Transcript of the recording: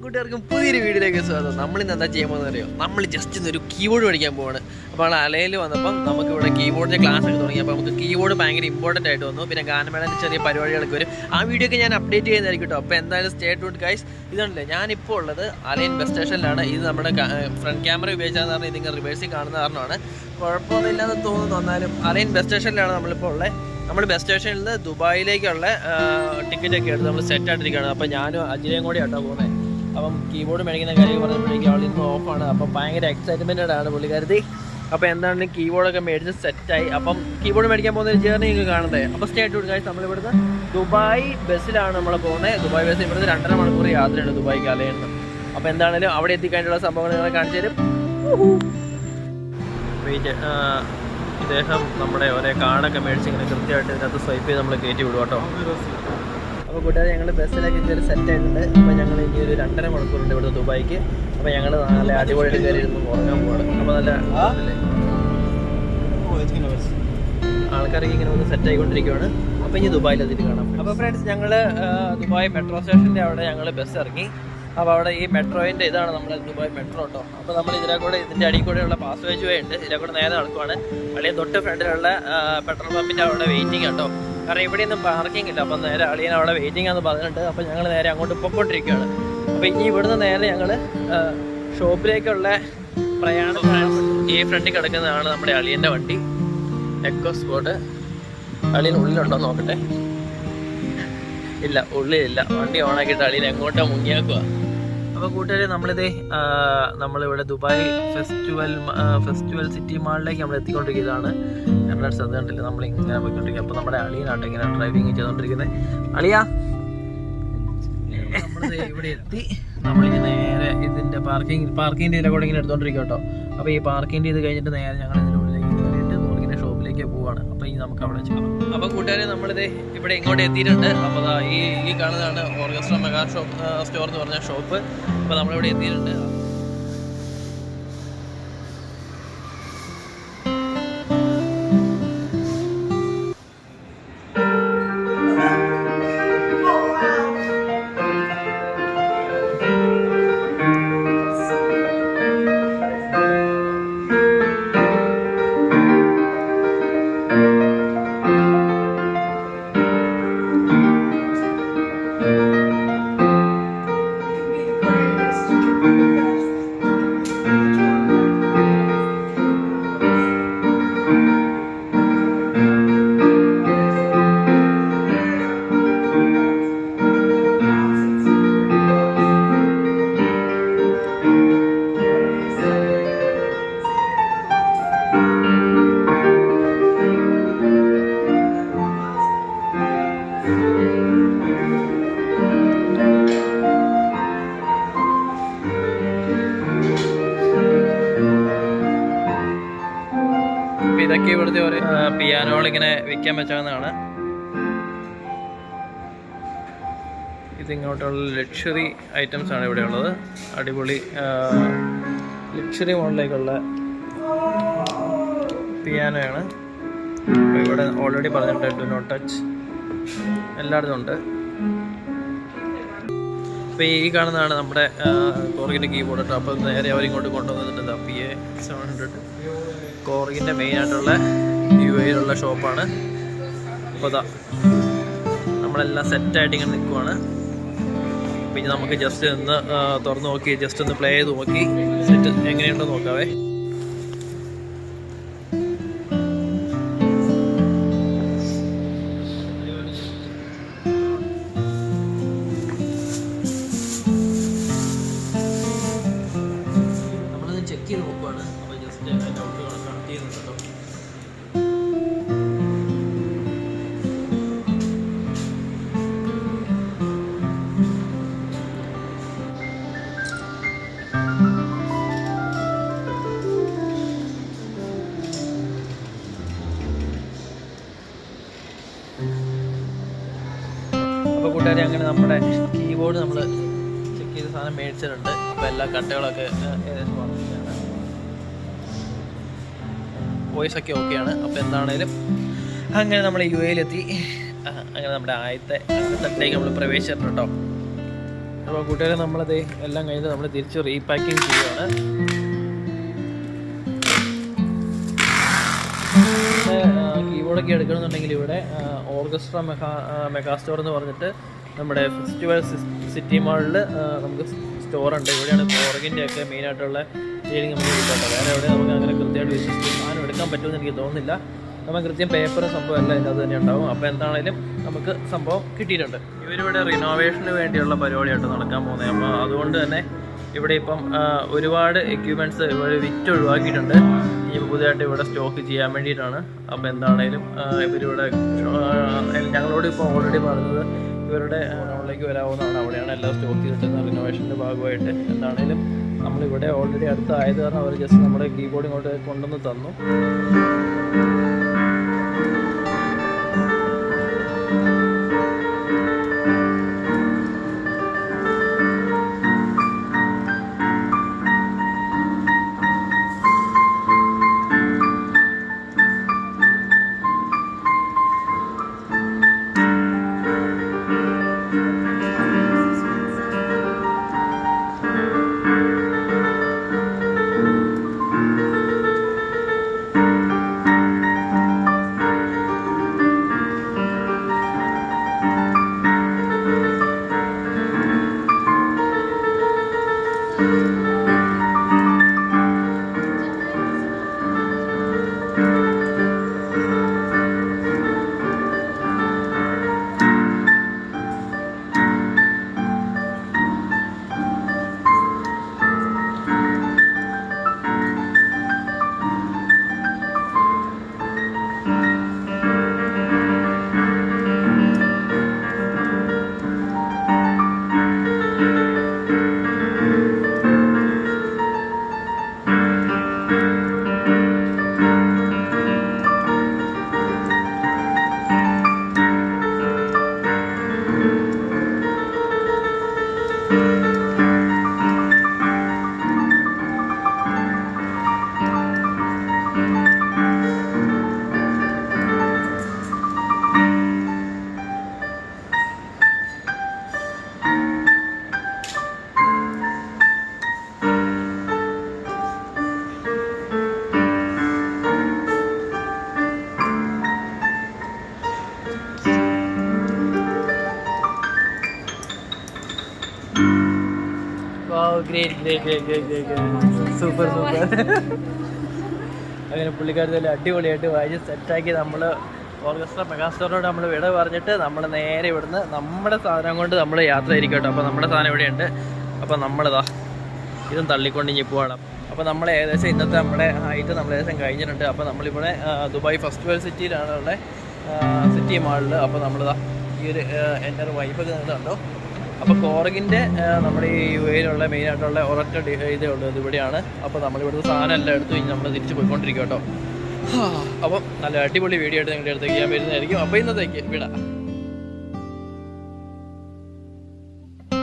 കൂട്ടുകാർക്കും പുതിയൊരു വീഡിയോയിലേക്ക് സ്വാഗതം. നമ്മളിന്ന് എന്താ ചെയ്യാൻ പോകുന്നത് അറിയോ? നമ്മൾ ജസ്റ്റ് ഇന്നൊരു കീബോർഡ് പഠിക്കാൻ പോവാണ്. അപ്പോൾ അലയിൽ വന്നപ്പം നമുക്ക് ഇവിടെ കീബോർഡിൻ്റെ ക്ലാസ് ഒക്കെ തുടങ്ങി. അപ്പോൾ നമുക്ക് കീബോർഡ് ഭയങ്കര ഇമ്പോർട്ടൻ്റ് ആയിട്ട് വന്നു. പിന്നെ ഗാനമേളൻ്റെ ചെറിയ പരിപാടികളൊക്കെ വരും. ആ വീഡിയോ ഒക്കെ ഞാൻ അപ്ഡേറ്റ് ചെയ്യുന്നതായിരിക്കും കേട്ടോ. അപ്പോൾ എന്തായാലും സ്റ്റേ ട്യൂൺഡ് ഗൈസ്. ഇതുണ്ടല്ലേ, ഞാനിപ്പോൾ ഉള്ളത് അലൈൻ ബസ് സ്റ്റേഷനിലാണ്. ഇത് നമ്മുടെ ഫ്രണ്ട് ക്യാമറ ഉപയോഗിച്ചാന്ന് പറഞ്ഞാൽ ഇതിങ്ങനെ റിവേഴ്സിൽ കാണുന്ന കാരണമാണ്. കുഴപ്പമൊന്നുമില്ലാന്ന് തോന്നുന്നു. എന്നാലും അലൈൻ ബസ് സ്റ്റേഷനിലാണ് നമ്മളിപ്പോൾ ഉള്ളത്. നമ്മൾ ബസ് സ്റ്റേഷനിൽ നിന്ന് ദുബായിലേക്കുള്ള ടിക്കറ്റൊക്കെ എടുത്ത് നമ്മൾ സെറ്റ് ആയിട്ടിരിക്കുകയാണ്. അപ്പോൾ ഞാനും അജിലയും കൂടി ആട്ടോ പോകുന്നത്. അപ്പം കീബോർഡ് മേടിക്കുന്ന കാര്യം പറഞ്ഞപ്പോഴേക്കും അവൾ ഇന്ന് ഓഫാണ്. അപ്പം ഭയങ്കര എക്സൈറ്റ്മെൻറ്റഡ് ആണ് പുള്ളിക്കാരത്തി. അപ്പോൾ എന്താണെങ്കിലും കീബോർഡൊക്കെ മേടിച്ച് സെറ്റായി. അപ്പം കീബോർഡ് മേടിക്കാൻ പോകുന്ന ഒരു ജേർണി നിങ്ങൾക്ക് കാണുന്നത്. അപ്പോൾ സ്റ്റേ ട്യൂൺഡ് ഗൈസ്. നമ്മളിവിടുന്ന് ദുബായ് ബസ്സിലാണ് നമ്മൾ പോകുന്നത്. ദുബായ് ബസ് ഇവിടുന്ന് 2.5 മണിക്കൂർ യാത്രയുണ്ട് ദുബായ്ക്ക് അലയിൽ നിന്ന്. അപ്പോൾ എന്താണെങ്കിലും അവിടെ എത്തിക്കാനുള്ള സംഭവങ്ങൾ നിങ്ങളെ കാണിച്ചു തരും. ഇദ്ദേഹം നമ്മുടെ ഒരേ കാർഡൊക്കെ മേടിച്ച് ഇങ്ങനെ കൃത്യമായിട്ട് ഇതിനകത്ത് സ്വൈപ്പ് ചെയ്ത് നമ്മൾ കയറ്റി വിടും കേട്ടോ. അപ്പോൾ കൂട്ടുകാരെ ഞങ്ങൾ ബസ്സിലൊക്കെ കയറി സെറ്റ് ആയിട്ടുണ്ട്. അപ്പോൾ ഞങ്ങൾ ഇനി ഒരു 2.5 മണിക്കൂറുണ്ട് ഇവിടുത്തെ ദുബായിക്ക്. അപ്പോൾ ഞങ്ങൾ നല്ല അടിപൊളിയായിട്ട് കയറി ഇരുന്ന് ഉറങ്ങാൻ പോവാണ്. അപ്പോൾ നല്ല ആൾക്കാരൊക്കെ ഇങ്ങനെ ഒന്ന് സെറ്റ് ആയിക്കൊണ്ടിരിക്കുകയാണ്. അപ്പോൾ ഇനി ദുബായിലെത്തിയിട്ട് കാണാം. അപ്പോൾ ഫ്രണ്ട്സ്, ഞങ്ങൾ ദുബായ് മെട്രോ സ്റ്റേഷൻ്റെ അവിടെ ഞങ്ങൾ ബസ് ഇറങ്ങി. അപ്പോൾ അവിടെ ഈ മെട്രോയിൻ്റെ ഇതാണ് നമ്മുടെ ദുബായ് മെട്രോ കേട്ടോ. അപ്പോൾ നമ്മൾ ഇതിലെ കൂടെ ഇതിൻ്റെ അടിയിൽ കൂടെയുള്ള പാസ്വേജ് വേ ഉണ്ട്. ഇതിലെ കൂടെ നേരെ നടക്കുവാണ്. അളിയൻ തൊട്ട് ഫ്രണ്ടിലുള്ള പെട്രോൾ പമ്പിൻ്റെ അവിടെ വെയിറ്റിംഗ് കേട്ടോ. കാരണം ഇവിടെയൊന്നും പാർക്കിംഗ് ഇല്ല. അപ്പം നേരെ അളിയൻ അവിടെ വെയിറ്റിംഗ് ആണെന്ന് പറഞ്ഞിട്ടുണ്ട്. അപ്പോൾ ഞങ്ങൾ നേരെ അങ്ങോട്ട് പൊയ്ക്കൊണ്ടിരിക്കുകയാണ്. അപ്പോൾ ഇനി ഇവിടുന്ന് നേരെ ഞങ്ങൾ ഷോപ്പിലേക്കുള്ള പ്രയാണം. ഈ ഫ്രണ്ടിൽ കിടക്കുന്നതാണ് നമ്മുടെ അളിയൻ്റെ വണ്ടി, എക്കോ സ്പോട്ട്. അളിയൻ ഉള്ളിലുണ്ടോ നോക്കട്ടെ. ഇല്ല, ഉള്ളിലില്ല. വണ്ടി ഓണാക്കിയിട്ട് അളിയൻ എങ്ങോട്ടോ മുങ്ങിയാക്കുക. അപ്പോൾ കൂട്ടുകാരെ, നമ്മളിവിടെ ദുബായ് ഫെസ്റ്റിവൽ സിറ്റി മാളിലേക്ക് നമ്മൾ എത്തിക്കൊണ്ടിരിക്കുന്നതാണ്. ഞങ്ങളുടെ ശ്രദ്ധ കണ്ടില്ല, നമ്മളിങ്ങനെ പോയിക്കൊണ്ടിരിക്കുക. അപ്പോൾ നമ്മുടെ അളിയനാട്ടോ ഇങ്ങനെ ഡ്രൈവിങ് ചെയ്തുകൊണ്ടിരിക്കുന്നത്. അളിയാ, നമ്മൾ ഇവിടെ എത്തി. നമ്മളിങ്ങനെ നേരെ ഇതിൻ്റെ പാർക്കിങ്ങിൻ്റെ ഇതിലെ കൂടെ ഇങ്ങനെ എടുത്തുകൊണ്ടിരിക്കുക കേട്ടോ. അപ്പോൾ ഈ പാർക്കിൻ്റെ ഇത് കഴിഞ്ഞിട്ട് നേരെ ഞങ്ങൾ ഇതിൻ്റെ ഉള്ളിലേക്ക് കയറിയിട്ട് നോർക്കിൻ്റെ ഷോപ്പിലേക്ക് പോവുകയാണ്. അപ്പോൾ ഇനി നമുക്ക് അവിടെ വെച്ച് കാണാം. അപ്പോൾ കൂട്ടുകാരെ, നമ്മളിത് ഇവിടെ ഇങ്ങോട്ട് എത്തിയിട്ടുണ്ട്. അപ്പോൾ ഈ കാണുന്നതാണ് ഓർഗസ്ട്ര മെഗാ സ്റ്റോർ എന്ന് പറഞ്ഞ ഷോപ്പ്. അപ്പോൾ നമ്മളിവിടെ എത്തിയിട്ടുണ്ട്. ഇതൊക്കെ ഇവിടുത്തെ ഒരു പിയാനോകൾ ഇങ്ങനെ വിൽക്കാൻ വെച്ചാകുന്നതാണ്. ഇതിങ്ങോട്ടുള്ള ലക്ഷറി ഐറ്റംസ് ആണ് ഇവിടെ ഉള്ളത്. അടിപൊളി ലക്ഷറി മോഡലിലേക്കുള്ള പിയാനോയാണ്. അപ്പോൾ ഇവിടെ ഓൾറെഡി പറഞ്ഞിട്ടുണ്ട് ഡു നോട്ട് ടച്ച്, എല്ലായിടത്തും ഉണ്ട്. അപ്പോൾ ഈ കാണുന്നതാണ് നമ്മുടെ കോർഗിൻ്റെ കീബോർഡ് കേട്ടോ. അപ്പോൾ നേരെ അവരിങ്ങോട്ട് കൊണ്ടുവന്നിട്ടുണ്ട്. PA700 കോർഗിൻ്റെ മെയിനായിട്ടുള്ള UAE-ലുള്ള ഷോപ്പാണ്. അപ്പോൾ നമ്മളെല്ലാം സെറ്റായിട്ട് ഇങ്ങനെ നിൽക്കുവാണ്. പിന്നെ നമുക്ക് ജസ്റ്റ് ഒന്ന് തുറന്ന് നോക്കി ജസ്റ്റ് ഒന്ന് പ്ലേ ചെയ്ത് നോക്കി സെറ്റ് എങ്ങനെയുണ്ടോ നോക്കാവേ. നമ്മളത് ചെക്ക് ചെയ്ത് നോക്കുവാണ്. അപ്പോൾ ജസ്റ്റ് ഡൗട്ടുകളൊക്കെ കണക്ട് ചെയ്യുന്നുണ്ട് കേട്ടോ. അപ്പോൾ കൂട്ടുകാരെ, അങ്ങനെ നമ്മുടെ കീബോർഡ് നമ്മൾ ചെക്ക് ചെയ്ത സാധനം മേടിച്ചിട്ടുണ്ട്. അപ്പോൾ എല്ലാ കട്ടകളൊക്കെ ഏകദേശം വന്നിട്ടാണ്. വോയിസൊക്കെ ഓക്കെയാണ്. അപ്പോൾ എന്താണേലും അങ്ങനെ നമ്മൾ UAE-ലെത്തി. അങ്ങനെ നമ്മുടെ ആദ്യത്തെ തട്ടിലേക്ക് നമ്മൾ പ്രവേശിച്ചിട്ടുണ്ട് കേട്ടോ. അപ്പോൾ കൂട്ടുകാരെ നമ്മളത് എല്ലാം കഴിഞ്ഞ് നമ്മൾ തിരിച്ച് റീപാക്കിങ് ചെയ്യുകയാണ്. കീബോർഡൊക്കെ എടുക്കണമെന്നുണ്ടെങ്കിൽ ഇവിടെ ഓർക്കസ്ട്ര മെഗാസ്റ്റോർ എന്ന് പറഞ്ഞിട്ട് നമ്മുടെ ഫെസ്റ്റിവൽ സിറ്റി മാളിൽ നമുക്ക് സ്റ്റോറുണ്ട്. ഇവിടെയാണ് കോറഗിൻ്റെ ഒക്കെ മെയിനായിട്ടുള്ള ഡീലിംഗ് നമുക്ക് കിട്ടുന്നത്. വേറെ എവിടെ നമുക്ക് അങ്ങനെ കൃത്യമായിട്ട് വിശ്വസിച്ച് സാധനം എടുക്കാൻ പറ്റുമെന്ന് എനിക്ക് തോന്നുന്നില്ല. നമ്മൾ കൃത്യം പേപ്പറും സംഭവം എല്ലാം ഇതിനകത്ത് തന്നെ ഉണ്ടാവും. അപ്പോൾ എന്താണെങ്കിലും നമുക്ക് സംഭവം കിട്ടിയിട്ടുണ്ട്. ഇവരിവിടെ റിനോവേഷന് വേണ്ടിയുള്ള പരിപാടിയായിട്ട് നടക്കാൻ പോകുന്നത്. അപ്പോൾ അതുകൊണ്ട് തന്നെ ഇവിടെ ഇപ്പം ഒരുപാട് എക്യുപ്മെൻറ്റ്സ് ഇവിടെ വിറ്റ് ഒഴിവാക്കിയിട്ടുണ്ട്. ഇനിയിപ്പോൾ പുതിയതായിട്ട് ഇവിടെ സ്റ്റോക്ക് ചെയ്യാൻ വേണ്ടിയിട്ടാണ്. അപ്പോൾ എന്താണേലും ഇവരിവിടെ ഞങ്ങളോട് ഇപ്പോൾ ഓൾറെഡി പറഞ്ഞത് ഇവരുടെ ടൗണിലേക്ക് വരാവുന്നതാണ്. അവിടെയാണ് എല്ലാം സ്റ്റോക്ക് ചെയ്തിട്ടുന്നത് റിനോവേഷൻ്റെ ഭാഗമായിട്ട്. എന്താണേലും നമ്മളിവിടെ ഓൾറെഡി അടുത്തായത് കാരണം അവർ ജസ്റ്റ് നമ്മുടെ കീബോർഡ് ഇങ്ങോട്ട് കൊണ്ടുവന്ന് തന്നു. സൂപ്പർ അങ്ങനെ പുള്ളിക്കാരത്തിൽ അടിപൊളിയായിട്ട് വായിച്ച് സെറ്റാക്കി നമ്മൾ ഓർക്കസ്ട്ര മെഗാസ്റ്റോറിനോട് നമ്മൾ വിട പറഞ്ഞിട്ട് നമ്മൾ നേരെ ഇവിടുന്ന് നമ്മുടെ സാധനം കൊണ്ട് നമ്മൾ യാത്ര ആയിരിക്കും കേട്ടോ. അപ്പോൾ നമ്മുടെ സാധനം ഇവിടെയുണ്ട്. അപ്പോൾ നമ്മളിതാ ഇതും തള്ളിക്കൊണ്ട് ഇനി പോവാണ്. അപ്പോൾ നമ്മൾ ഏകദേശം ഇന്നത്തെ നമ്മുടെ ഹൈറ്റ് നമ്മൾ ഏകദേശം കഴിഞ്ഞിട്ടുണ്ട്. അപ്പോൾ നമ്മളിവിടെ ദുബായ് ഫെസ്റ്റിവൽ സിറ്റിയിലാണ് ഉള്ള സിറ്റി മാളിൽ. അപ്പോൾ നമ്മളിതാ ഈ ഒരു എൻ്റെ ഒരു വൈഫൊക്കെ നിന്നുണ്ടോ. അപ്പോൾ കോറഗിൻ്റെ നമ്മുടെ ഈ യു എയിലുള്ള മെയിനായിട്ടുള്ള ഒരൊറ്റ ഇതേ ഉള്ളൂ, ഇത് ഇവിടെയാണ്. അപ്പോൾ നമ്മളിവിടുത്തെ സാധനം എല്ലാം എടുത്തു കഴിഞ്ഞ് നമ്മൾ തിരിച്ച് പോയിക്കൊണ്ടിരിക്കും കേട്ടോ. അപ്പം നല്ല അടിപൊളി വീഡിയോ ആയിട്ട് നിങ്ങളുടെ അടുത്തേക്ക് ചെയ്യാൻ വരുന്നതായിരിക്കും. അപ്പോൾ ഇന്നത്തേക്ക് വിടാം.